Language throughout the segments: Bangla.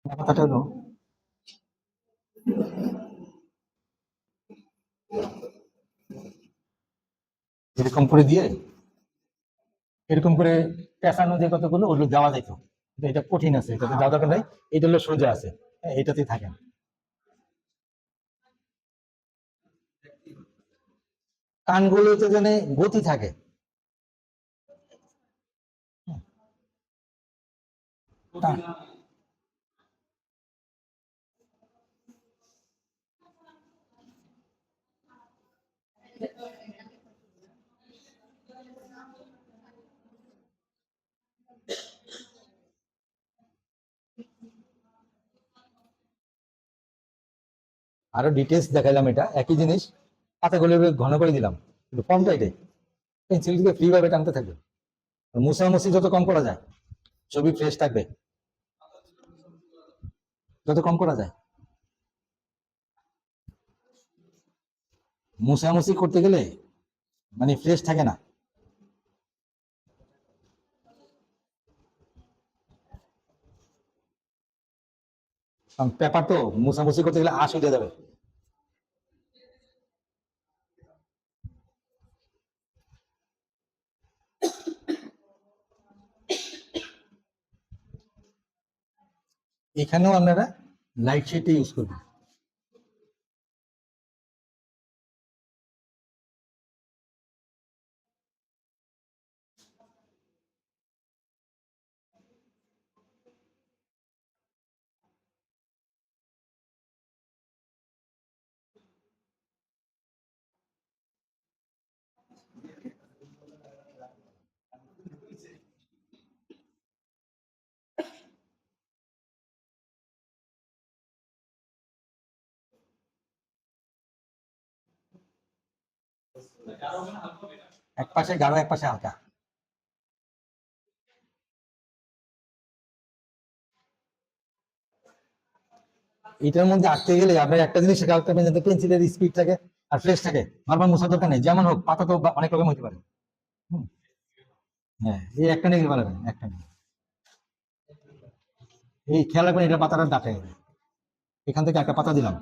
কথাটা হলো এরকম করে দিয়ে এরকম করে পেঁচানো যে কতগুলো ওগুলো দেওয়া যেত, কিন্তু এটা কঠিন আছে, এটাতে যাওয়া দরকার নাই। এটা হলো সোজা আছে, হ্যাঁ, এটাতেই থাকেন। কানগুলোতে যেন গতি থাকে। তা- আরো ডিটেলস দেখাইলাম, এটা একই জিনিস, পাতাগুলো এভাবে ঘন করে দিলাম, কিন্তু কমটা এটাই, পেন্সিল থেকে ফ্রি ভাবে টানতে থাকবে। মুছামুছি যত কম করা যায়, ছবি ফ্রেশ থাকবে, যত কম করা যায়। মুছামুছি করতে গেলে মানে ফ্রেশ থাকে না। কারণ পেপার তো মুছামুছি করতে গেলে আঁশ উঠে যাবে। এখানেও আপনারা লাইট শেডটা ইউজ করবেন। এক পাশে গাঢ়, এক পাশে হালকা। এটার মধ্যে আঁকতে গেলে আপনার একটা জিনিস শেখা করতে হবে, যাতে পেন্সিলের স্পিড থাকে আর ফ্রেশ থাকে, বারবার মোছার দরকার নেই। যেমন হোক, পাতা তো অনেক রকম হতে পারে। হুম, হ্যাঁ, এই একটা নিয়ে পারবেন, একটা নিয়ে এই খেয়াল রাখবেন, এটা পাতাটা ডাটে, এখান থেকে একটা পাতা দিলাম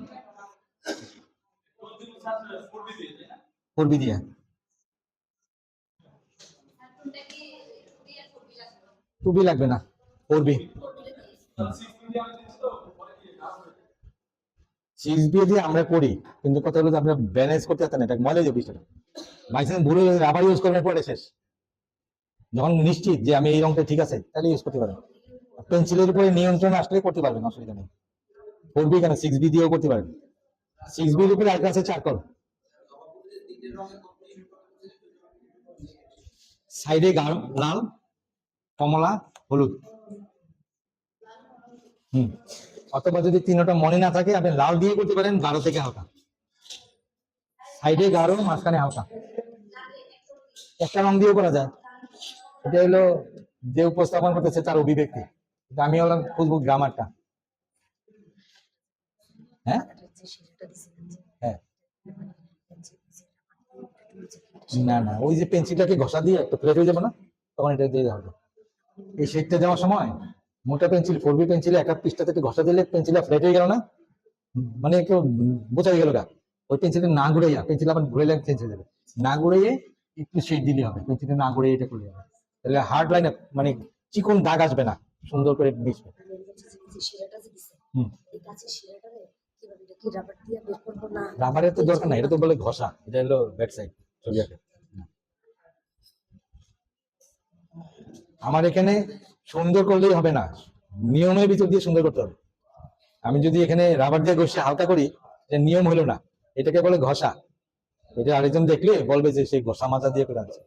করবি দিয়ে। টুবি লাগবে না, করবি। সিক্স দিয়ে দিয়ে আমরা করি, কিন্তু কথা হলো যে আপনার ব্যালেন্স করতে পারতেন, এটা ময়লা যে বিষয়টা, বাইচান্স ভুলে রাবার ইউজ করবেন, পরে শেষ। যখন নিশ্চিত যে আমি এই রংটা ঠিক আছে, তাহলে ইউজ করতে পারেন। পেন্সিলের উপরে নিয়ন্ত্রণ আসলে করতে পারবেন, অসুবিধা নেই। ফোর বি কেন, সিক্স বি দিয়েও করতে পারেন। সিক্স বির উপরে আরেকটা আছে চারকোল, সাইডে গাঢ় লাল, কমলা, হলুদ। হুম, অথবা যদি তিনটা মনে না থাকে, আপনি লাল দিয়ে করতে পারেন, গাঢ় থেকে হালকা, সাইডে গাঢ়, মাঝখানে হালকা। একটা রং দিয়েও করা যায়। এটা হলো যে উপস্থাপন করতেছে তার অভিব্যক্তি। আমি হলাম খুঁজবো গ্রামারটা। হ্যাঁ, হ্যাঁ, না না, ওই যে পেন্সিলটাকে ঘষা দিয়ে একটু ফ্লেট হয়ে যাবে না, তখন এটা দিয়ে হবে। এই শেডটা দেওয়ার সময় মোটা পেন্সিল, ফোর বি পেন্সিলে একটা পৃষ্ঠা থেকে ঘষা দিলে পেন্সিলটা ফ্লেট হয়ে গেল না, মানে কেউ বোঝা গেল না। ওই পেন্সিলটা না ঘুরাইয়া, পেন্সিল আবার ঘুরাইলে চেঞ্জ হয়ে যাবে, না ঘুরিয়ে একটু শেড দিলে হবে, পেন্সিলটা না ঘুরিয়ে এটা করলে হবে। তাহলে হার্ড লাইনে মানে চিকন দাগ আসবে না, সুন্দর করে মিশবে। রাবারের তো দরকার নাই, এটা তো বলে ঘষা, এটা হলো ব্যাক সাইড ছবি আঁকে। আমার এখানে সুন্দর করলেই হবে না, নিয়মের ভিতর দিয়ে সুন্দর করতে হবে। আমি যদি এখানে রাবার দিয়ে ঘষে হালকা করি, এটা নিয়ম হলো না, এটাকে বলে ঘষা। এটা আরেকজন দেখলে বলবে যে সেই ঘষা মাজা দিয়ে করে আনছে।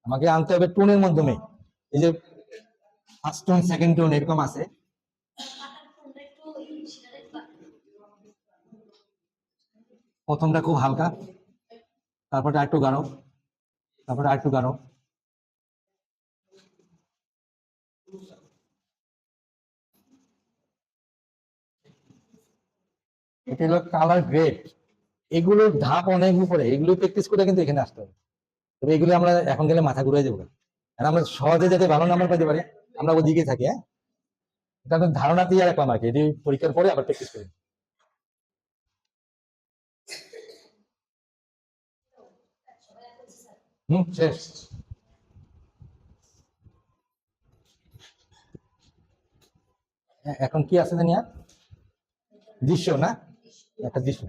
আমাকে আনতে হবে টোনের মাধ্যমে। এই যে ফার্স্ট টোন, সেকেন্ড টোন এরকম আছে। প্রথমটা খুব হালকা, তারপরে আরেকটু গাঢ়, তারপরে আরেকটু গাঢ়। এটা হলো কালার গ্রেড। এগুলোর ধাপ অনেক উপরে, এগুলো প্র্যাকটিস করে কিন্তু এখানে আসতে হবে। তবে এগুলো আমরা এখন গেলে মাথা ঘুরে যাবো, আর আমরা সহজে যাতে ভালো নাম্বার পেতে পারি, আমরা ওদিকে থাকি। হ্যাঁ, এটা তো ধারণা দিয়ে রাখলাম আর কি, এটি পরীক্ষার পরে আবার প্র্যাকটিস করি। শেষ। এখন কি আছে জানি আর দৃশ্য না, একটা দৃশ্য